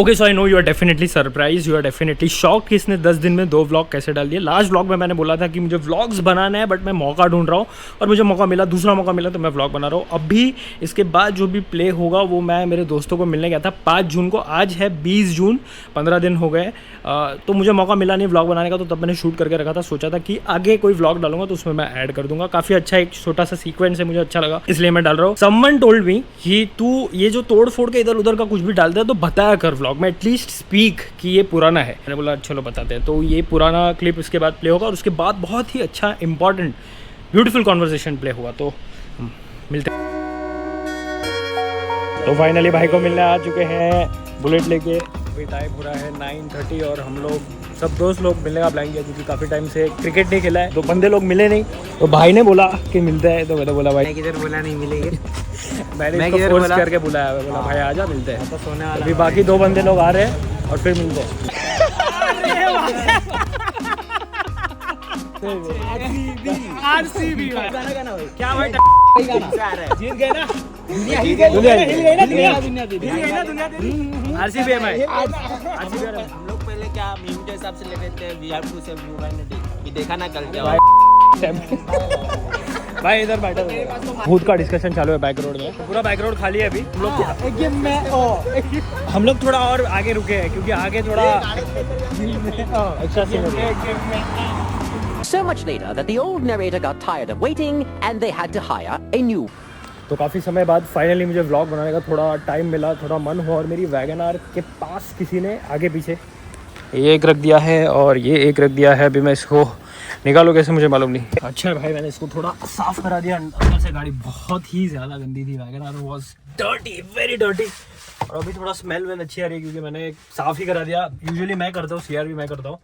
Okay so I know you are definitely surprise, you are definitely shock कि इसने 10 दिन में 2 व्लॉग कैसे डाल दिए। लास्ट व्लॉग में मैंने बोला था कि मुझे व्लॉग्स बनाना है बट मैं मौका ढूंढ रहा हूँ और मुझे मौका मिला, दूसरा मौका मिला तो मैं व्लॉग बना रहा हूँ। अभी इसके बाद जो भी प्ले होगा वो मैं मेरे दोस्तों को मिलने गया था 5 जून को, आज है 20 जून, 15 दिन हो गए। तो मुझे मौका मिला नहीं व्लॉग बनाने का, तो तब मैंने शूट करके रखा था। सोचा था कि आगे कोई व्लॉग डालूंगा तो उसमें मैं ऐड कर दूंगा। काफ़ी अच्छा एक छोटा सा सीक्वेंस है, मुझे अच्छा लगा इसलिए मैं डाल रहा हूँ। समवन टोल्ड मी कि तू ये जो तोड़ फोड़ के इधर उधर का कुछ भी डालता है तो बताया कर व्लॉग में, एटलीस्ट स्पीक कि ये पुराना है। मैंने बोला चलो बताते हैं। तो ये पुराना क्लिप इसके बाद प्ले होगा और उसके बाद बहुत ही अच्छा इंपॉर्टेंट ब्यूटीफुल कॉन्वर्सेशन प्ले होगा। तो मिलते हैं। तो फाइनली भाई को मिलने आ चुके हैं बुलेट लेके। अभी टाइम हो रहा है 9:30 और हम लोग सब दोस्त लोग मिलने का प्लान किया क्योंकि काफ़ी टाइम से क्रिकेट नहीं खेला है। तो बंदे लोग मिले नहीं, तो भाई ने बोला कि मिलते हैं। तो मैंने बोला भाई किधर बोला नहीं मिलेंगे। मैंने इसको फोर्स करके बुलाया, मैं बोला भाई आजा मिलते हैं। तो सोने वाला अभी बाकी 2 बंदे लोग आ रहे हैं और फिर मिलते हैं। आरसीबी क्या भाई जीत गए ना, आरसीबी है भाई। हम लोग पहले क्या मीम के हिसाब से ले रहे थे, we have to save you man, देखा ना कल क्या भाई इधर बैठा भूत का डिस्कशन चालू है बैक रोड में। पूरा बैक रोड खाली है अभी। हम लोग थोड़ा और आगे रुके हैं क्योंकि आगे थोड़ा अच्छा सीन है। So much later that the old narrator got tired of waiting and they had to hire a new. तो काफ़ी समय बाद फाइनली मुझे व्लॉग बनाने का थोड़ा टाइम मिला, थोड़ा मन हुआ और मेरी वैगन आर के पास किसी ने आगे पीछे ये एक रख दिया है और ये एक रख दिया है। अभी मैं इसको निकालूँ कैसे मुझे मालूम नहीं। अच्छा भाई मैंने इसको थोड़ा साफ़ करा दिया अंदर से। गाड़ी बहुत ही ज़्यादा गंदी थी, Wagon R was dirty, very dirty. और अभी थोड़ा स्मेल वेल अच्छी आ रही है क्योंकि मैंने साफ़ ही करा दिया। यूजुअली मैं करता हूँ, CR भी मैं करता हूँ,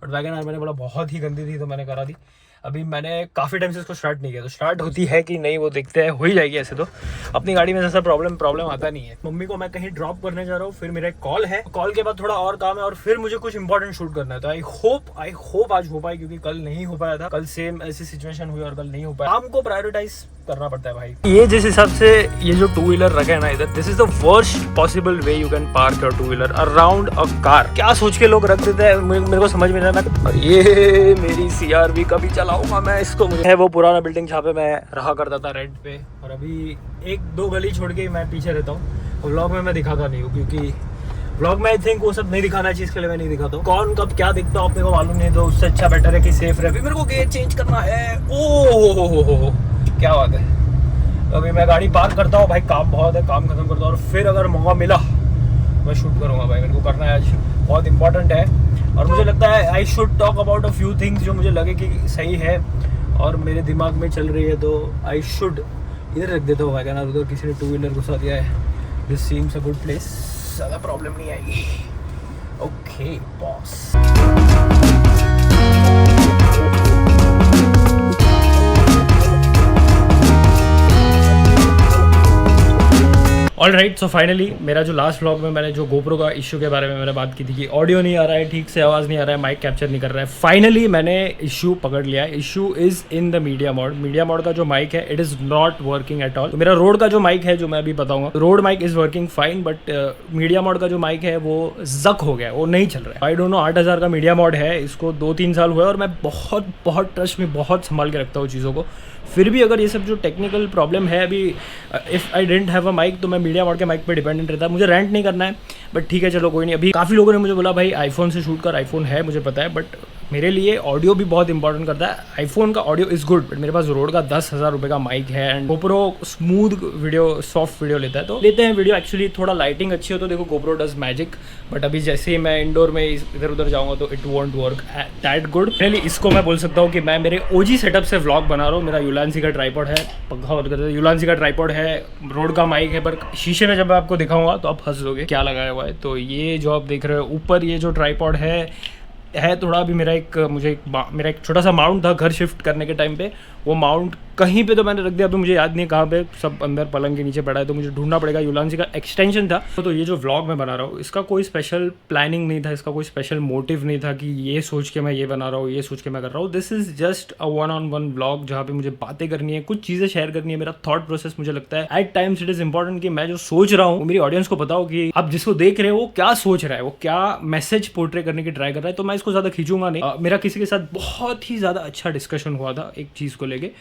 बट वैगन आर मैंने बोला बहुत ही गंदी थी तो मैंने करा दी। अभी मैंने काफ़ी टाइम से इसको स्टार्ट नहीं किया, तो स्टार्ट होती है कि नहीं वो देखते हैं, हो ही जाएगी। ऐसे तो अपनी गाड़ी में ऐसा प्रॉब्लम आता नहीं है। मम्मी को मैं कहीं ड्रॉप करने जा रहा हूँ, फिर मेरा एक कॉल है, कॉल के बाद थोड़ा और काम है और फिर मुझे कुछ इंपॉर्टेंट शूट करना है। तो आई होप आज हो पाए क्योंकि कल नहीं हो पाया था। कल सेम ऐसी सिचुएशन हुई और कल नहीं हो पाया। काम को प्रायोरिटाइज करना पड़ता है भाई। ये जिस हिसाब से ये जो 2 व्हीलर रखे है ना इधर, this is the worst possible way you can park your 2 wheeler around a car. क्या सोच के लोग रख देते हैं मेरे को समझ में नहीं आता। और ये मेरी CR कभी चलाऊंगा मैं इसको। मुझे है वो पुराना बिल्डिंग जहाँ पे मैं रहा करता था रेंट पे, और अभी 1-2 गली छोड़ के मैं पीछे रहता हूँ। व्लॉग में मैं दिखाता नहीं हूँ क्योंकि व्लॉग में आई थिंक वो सब नहीं दिखाना चाहिए, इसके लिए मैं नहीं दिखाता हूँ। कौन कब क्या दिखता हूँ अपने को मालूम नहीं, तो उससे अच्छा बेटर है कि सेफ रहे। अभी मेरे को गेयर चेंज करना है। ओह क्या बात है। तो अभी मैं गाड़ी पार्क करता हूँ भाई, काम बहुत है, काम खत्म करता हूँ और फिर अगर मौका मिला मैं शूट करूँगा भाई। मेरे को करना है आज, बहुत इंपॉर्टेंट है। और मुझे लगता है I should talk about a few things जो मुझे लगे कि सही है और मेरे दिमाग में चल रही है। तो आई शुड इधर रख देता हूँ वैगन आर, उधर किसी ने 2 व्हीलर घुसा दिया है। This seems a good place, ज़्यादा प्रॉब्लम नहीं आएगी। Okay boss. All right, so finally मेरा जो लास्ट व्लॉग में मैंने जो GoPro का इशू के बारे में मैंने बात की थी कि ऑडियो नहीं आ रहा है ठीक से, आवाज़ नहीं आ रहा है, माइक कैप्चर नहीं कर रहा है। फाइनली मैंने इशू पकड़ लिया है। Issue is in the media mode. Media mode का जो माइक है it is not working at all. तो मेरा रोड का जो माइक है जो मैं अभी बताऊंगा, road mic is working fine, but media mode का जो माइक है वो जक हो गया है, वो नहीं चल रहा है। आई डोंट नो, 8000 का मीडिया मोड है, इसको 2-3 साल हुआ है और मैं बहुत ट्रस्ट में बहुत संभाल के रखता हूँ चीज़ों को। फिर भी अगर ये सब जो टेक्निकल प्रॉब्लम है अभी, if I don't have a mic तो मैं मीडिया मोड के माइक पे डिपेंडेंट रहता है। मुझे रेंट नहीं करना है बट ठीक है चलो कोई नहीं। अभी काफ़ी लोगों ने मुझे बोला भाई आईफोन से शूट कर, आईफोन है मुझे पता है, बट मेरे लिए ऑडियो भी बहुत इंपॉर्टेंट करता है। आईफोन का ऑडियो इज़ गुड बट मेरे पास रोड का 10,000 रुपये का माइक है and GoPro smooth video, soft video लेता है। तो लेते हैं वीडियो। एक्चुअली थोड़ा लाइटिंग अच्छी हो तो देखो GoPro डज मैजिक, बट अभी जैसे ही मैं इंडोर में इधर उधर जाऊँगा तो it won't work that good. पहले इसको मैं बोल सकता हूँ कि मैं मेरे OG सेटअप से व्लॉग बना रहा हूँ। मेरा यूलांसी का ट्राइपॉड है, पंखा बंद करते यूलांसी का ट्राइपॉड है, रोड का माइक है, पर शीशे में जब मैं आपको दिखाऊंगा तो आप हंस दोगे क्या लगाया हुआ है। तो ये जो आप देख रहे हो ऊपर, ये जो ट्राइपॉड है थोड़ा अभी मेरा एक छोटा सा माउंट था घर शिफ्ट करने के टाइम पे, वो माउंट कहीं पे तो मैंने रख दिया, तो मुझे याद नहीं है कहाँ पे, सब अंदर पलंग के नीचे पड़ा है, तो मुझे ढूंढना पड़ेगा। युलांसी का एक्सटेंशन था। तो ये जो व्लॉग मैं बना रहा हूँ इसका कोई स्पेशल प्लानिंग नहीं था, इसका कोई स्पेशल मोटिव नहीं था कि ये सोच के मैं ये बना रहा हूँ, ये सोच के मैं कर रहा हूँ। This is just a 1-on-1 vlog जहाँ पे मुझे बातें करनी है, कुछ चीज़ें शेयर करनी है, मेरा थॉट प्रोसेस। मुझे लगता है at times it is important कि मैं जो सोच रहा हूँ मेरी ऑडियंस को पता हो कि आप जिसको देख रहे हो वो क्या सोच रहा है, वो क्या मैसेज पोर्ट्रे करने की ट्राई कर रहा है। तो मैं इसको ज़्यादा खींचूंगा नहीं। मेरा किसी के साथ बहुत ही ज़्यादा अच्छा डिस्कशन हुआ था एक चीज़ को लेके,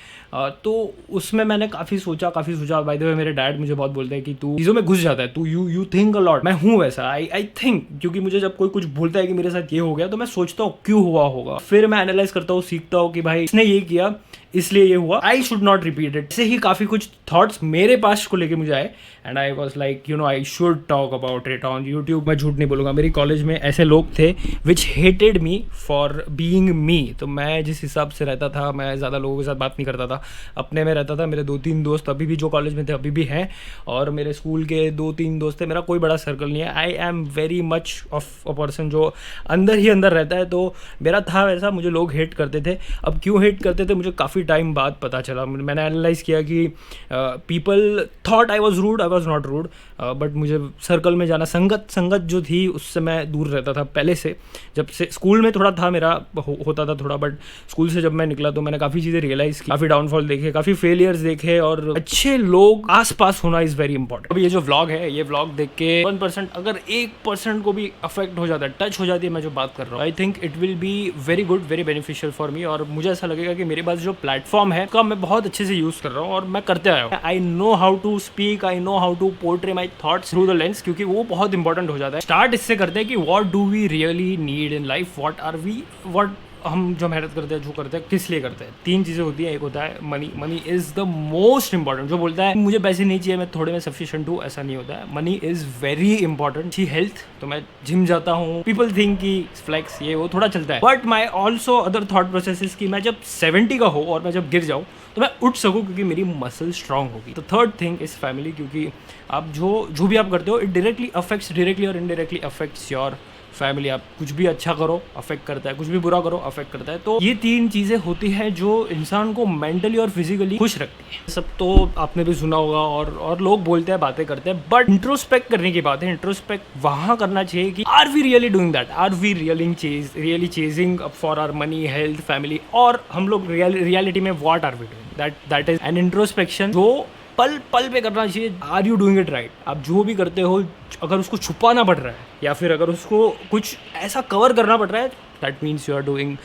तो उसमें मैंने काफ़ी सोचा। बाय द वे मेरे डैड मुझे बहुत बोलते हैं कि तू चीज़ों में घुस जाता है, तू यू थिंक अ लॉट। मैं हूँ वैसा, आई थिंक, क्योंकि मुझे जब कोई कुछ बोलता है कि मेरे साथ ये हो गया तो मैं सोचता हूँ क्यों हुआ होगा, फिर मैं एनालाइज करता हूँ, सीखता हूँ कि भाई इसने ये किया इसलिए ये हुआ, I should not repeat it. इससे ही काफ़ी कुछ थॉट्स मेरे पास को लेके मुझे आए and I was like I should talk about it on YouTube. मैं झूठ नहीं बोलूँगा, मेरी कॉलेज में ऐसे लोग थे which hated me for being me. तो मैं जिस हिसाब से रहता था, मैं ज़्यादा लोगों के साथ बात नहीं करता था, अपने में रहता था। मेरे 2-3 दोस्त अभी भी जो कॉलेज में थे अभी भी हैं, और मेरे स्कूल के 2-3 दोस्त थे। मेरा कोई बड़ा सर्कल नहीं है। I am very much of a person जो अंदर ही अंदर रहता है। तो मेरा था वैसा, मुझे लोग हेट करते थे। अब क्यों हेट करते थे मुझे काफ़ी टाइम बाद पता चला। मैंने एनालाइज किया कि people thought I was rude, I was not rude, but मुझे सर्कल में जाना, संगत जो थी उससे मैं दूर रहता था पहले से। जब से स्कूल में थोड़ा था मेरा होता था थोड़ा, बट स्कूल से जब मैं निकला तो मैंने काफ़ी चीज़ें रियलाइज़ की, काफ़ी डाउनफॉल देखे, काफ़ी फेलियर्स देखे, और अच्छे लोग आसपास होना इज़ वेरी इंपॉर्टेंट। अब ये जो व्लॉग है, ये व्लॉग देख के 1% अगर 1% को भी अफेक्ट हो जाता है, टच हो जाती है मैं जो बात कर रहा हूँ, I think it will be very good, very beneficial for me. और मुझे ऐसा लगेगा कि मेरे पास जो प्लेटफॉर्म है उसका मैं बहुत अच्छे से यूज़ कर रहा हूँ और मैं करते आया हूँ। I know how to speak, I know how to portray my thoughts through the lens, क्योंकि वो बहुत इंपॉर्टेंट हो जाता है। स्टार्ट इससे करते हैं कि what do we really need in life, what हम जो मेहनत करते हैं, जो करते हैं, किस लिए करते हैं। 3 चीज़ें होती हैं। एक होता है money. Money is the most important. जो बोलता है मुझे पैसे नहीं चाहिए, मैं थोड़े में सफिशिएंट हूँ, ऐसा नहीं होता है। Money is very important. अच्छी हेल्थ, तो मैं जिम जाता हूँ, पीपल थिंक कि फ्लेक्स ये वो थोड़ा चलता है, but my also other thought process कि मैं जब 70 का हो और मैं जब गिर जाऊँ तो मैं उठ सकूँ, क्योंकि मेरी मसल स्ट्रांग होगी। तो थर्ड थिंग इज़ फैमिली, क्योंकि आप जो भी आप करते हो, इट डायरेक्टली और इनडायरेक्टली अफेक्ट्स योर फैमिली। आप कुछ भी अच्छा करो अफेक्ट करता है, कुछ भी बुरा करो अफेक्ट करता है। तो ये 3 चीज़ें होती हैं जो इंसान को मेंटली और फिजिकली खुश रखती है। सब तो आपने भी सुना होगा और लोग बोलते हैं, बातें करते हैं, बट इंट्रोस्पेक्ट करने की बात है। इंट्रोस्पेक्ट वहाँ करना चाहिए कि are we really doing that, are we really chasing for our money, health, family, और हम लोग रियलिटी में what are we doing, that is an introspection जो पल पे करना चाहिए। Are you doing it right? आप जो भी करते हो, अगर उसको छुपाना पड़ रहा है या फिर अगर उसको कुछ ऐसा कवर करना पड़ रहा है, that means you are doing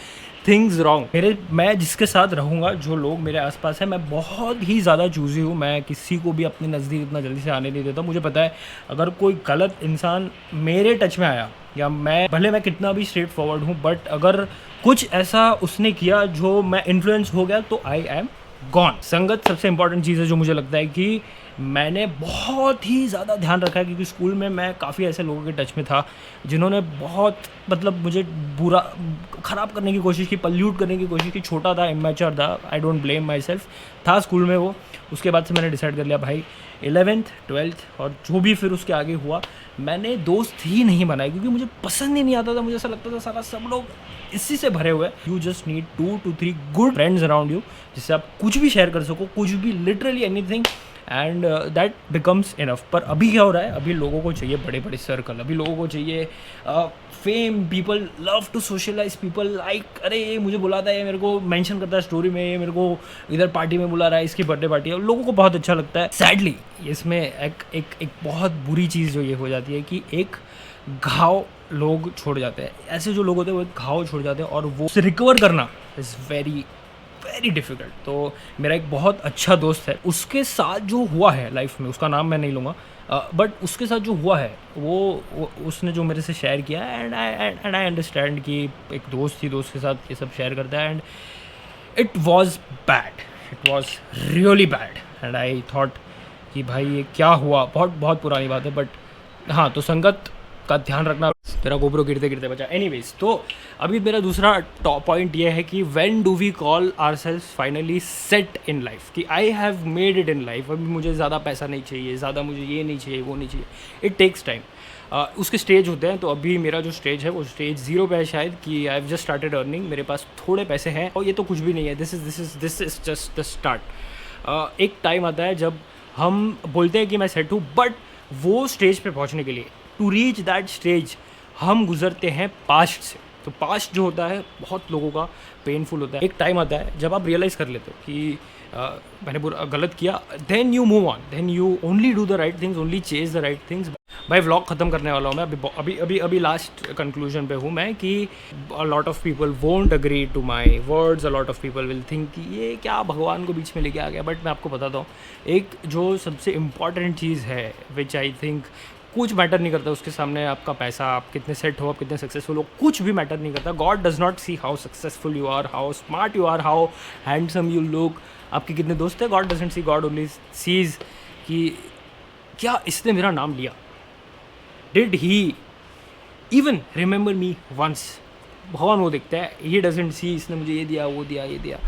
things wrong. मैं जिसके साथ रहूँगा, जो लोग मेरे आसपास हैं, मैं बहुत ही ज़्यादा चूज़ी हूँ। मैं किसी को भी अपने नज़दीक इतना जल्दी से आने नहीं देता। मुझे पता है अगर कोई गलत इंसान मेरे टच में आया, या भले मैं कितना भी स्ट्रेट फॉरवर्ड हूँ, बट अगर कुछ ऐसा उसने किया जो मैं इन्फ्लुएंस हो गया, तो आई एम गॉन। संगत सबसे इंपॉर्टेंट चीज़ है जो मुझे लगता है कि मैंने बहुत ही ज़्यादा ध्यान रखा है, क्योंकि स्कूल में मैं काफ़ी ऐसे लोगों के टच में था जिन्होंने बहुत मुझे बुरा ख़राब करने की कोशिश की, पल्यूट करने की कोशिश की। छोटा था, इमेच्योर था, I don't blame my self, था स्कूल में वो। उसके बाद से मैंने डिसाइड कर लिया भाई 11th 12th और जो भी फिर उसके आगे हुआ, मैंने दोस्त ही नहीं बनाए, क्योंकि मुझे पसंद ही नहीं आता था। मुझे ऐसा लगता था सारा सब लोग इसी से भरे हुए। You just need 2 to 3 good friends around you, जिससे आप कुछ भी शेयर कर सको, कुछ भी, literally anything, and that becomes enough. पर अभी क्या हो रहा है, अभी लोगों को चाहिए बड़े बड़े सर्कल, अभी लोगों को चाहिए fame, people love to socialise, people like, अरे ये मुझे बुलाता है, ये मेरे को मेंशन करता है स्टोरी में, ये मेरे को इधर पार्टी में बुला रहा है, इसकी बर्थडे पार्टी है, लोगों को बहुत अच्छा लगता है। सैडली इसमें एक बहुत बुरी चीज़ जो ये हो जाती है कि एक घाव लोग छोड़ जाते हैं। ऐसे जो लोग होते हैं वो एक घाव छोड़ जाते हैं, और वो उसे रिकवर करना इज़ वेरी डिफ़िकल्ट। तो मेरा एक बहुत अच्छा दोस्त है, उसके साथ जो हुआ है लाइफ में, उसका नाम मैं नहीं लूँगा, बट उसके साथ जो हुआ है वो उसने जो मेरे से शेयर किया, एंड आई अंडरस्टैंड कि एक दोस्त ही दोस्त के साथ ये सब शेयर करता है, and it was bad, it was really bad, and I thought कि भाई ये क्या हुआ। बहुत पुरानी बात है, बट हाँ, तो संगत का ध्यान रखना। तेरा गोप्रो गिरते बचा। एनीवेज, तो अभी मेरा दूसरा टॉप पॉइंट ये है कि when do we call ourselves finally set in life, कि I have made it in life. अभी मुझे ज़्यादा पैसा नहीं चाहिए, ज़्यादा मुझे ये नहीं चाहिए, वो नहीं चाहिए। It takes time. उसके स्टेज होते हैं। तो अभी मेरा जो स्टेज है वो स्टेज 0 पे है शायद, कि I have just started earning, मेरे पास थोड़े पैसे हैं, और ये तो कुछ भी नहीं है। This is just the start. एक टाइम आता है जब हम बोलते हैं कि मैं सेट हूँ, बट वो स्टेज पे पहुँचने के लिए, टू रीच दैट स्टेज, हम गुजरते हैं पास्ट से। तो पास्ट जो होता है बहुत लोगों का पेनफुल होता है। एक टाइम आता है जब आप रियलाइज़ कर लेते हो कि मैंने गलत किया, then you move on, then you only do the right things, only chase the right things. भाई व्लॉग ख़त्म करने वाला हूँ मैं, अभी लास्ट कंक्लूजन पे हूँ मैं कि a lot of people won't agree to my words, a lot of people will think कि ये क्या भगवान को बीच में लेके आ गया। बट मैं आपको बताता हूँ, एक जो सबसे इम्पॉर्टेंट चीज़ है विच आई थिंक कुछ मैटर नहीं करता उसके सामने, आपका पैसा, आप कितने सेट हो, आप कितने सक्सेसफुल हो, कुछ भी मैटर नहीं करता। God does not see how successful you are, how smart you are, how handsome you look, आपके कितने दोस्त हैं। God doesn't see, God only sees कि क्या इसने मेरा नाम लिया, did he even remember me once. भगवान वो देखता है, ही डजंट सी इसने मुझे ये दिया, वो दिया, ये दिया।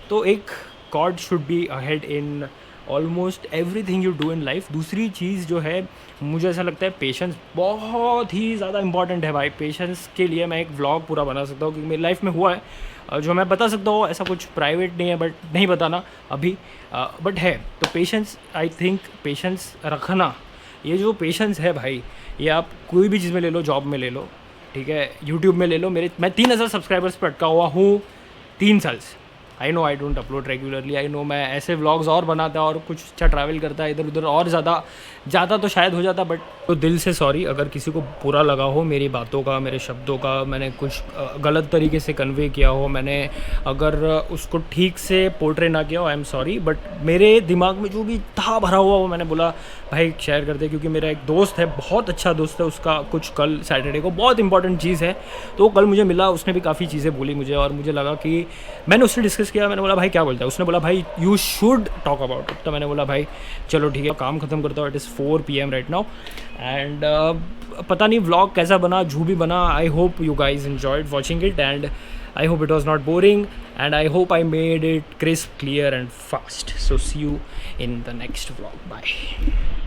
तो एक God should be ahead in almost every thing you do in life. दूसरी चीज़ जो है, मुझे ऐसा लगता है पेशेंस बहुत ही ज़्यादा इंपॉर्टेंट है भाई। पेशेंस के लिए मैं एक व्लॉग पूरा बना सकता हूँ, क्योंकि मेरी लाइफ में हुआ है जो मैं बता सकता हूँ। ऐसा कुछ प्राइवेट नहीं है, बट नहीं बताना अभी, बट है। तो पेशेंस, आई थिंक पेशेंस रखना, ये जो पेशेंस है भाई, ये आप कोई भी चीज़ में ले लो, जॉब में ले लो, ठीक है, यूट्यूब में ले लो। मैं 3000 सब्सक्राइबर्स पर अटका हुआ हूँ 3 साल से। I know I don't upload regularly, I know मैं ऐसे व्लॉग्स और बनाता और कुछ अच्छा ट्रैवल करता इधर उधर और ज़्यादा तो शायद हो जाता, बट तो दिल से सॉरी अगर किसी को बुरा लगा हो मेरी बातों का, मेरे शब्दों का, मैंने कुछ गलत तरीके से कन्वे किया हो, मैंने अगर उसको ठीक से पोर्ट्रे ना किया हो, आई एम सॉरी। बट मेरे दिमाग में जो भी था भरा हुआ वो मैंने बोला भाई शेयर कर दे, क्योंकि मेरा एक दोस्त है, बहुत अच्छा दोस्त है, उसका कुछ कल सैटरडे को बहुत इंपॉर्टेंट चीज़ है, तो कल मुझे मिला, उसने भी काफ़ी चीज़ें बोली मुझे, और मुझे लगा कि मैंने उससे डिस्कस किया। मैंने बोला भाई क्या बोलता है, उसने बोला भाई you should talk about it. तो मैंने बोला भाई चलो ठीक है, काम ख़त्म करता हूँ, it is 4 PM right now. And पता नहीं व्लॉग कैसा बना, जो भी बना, I hope you guys enjoyed watching it, and I hope it was not boring, and I hope I made it crisp, clear and fast. So see you in the next vlog. Bye.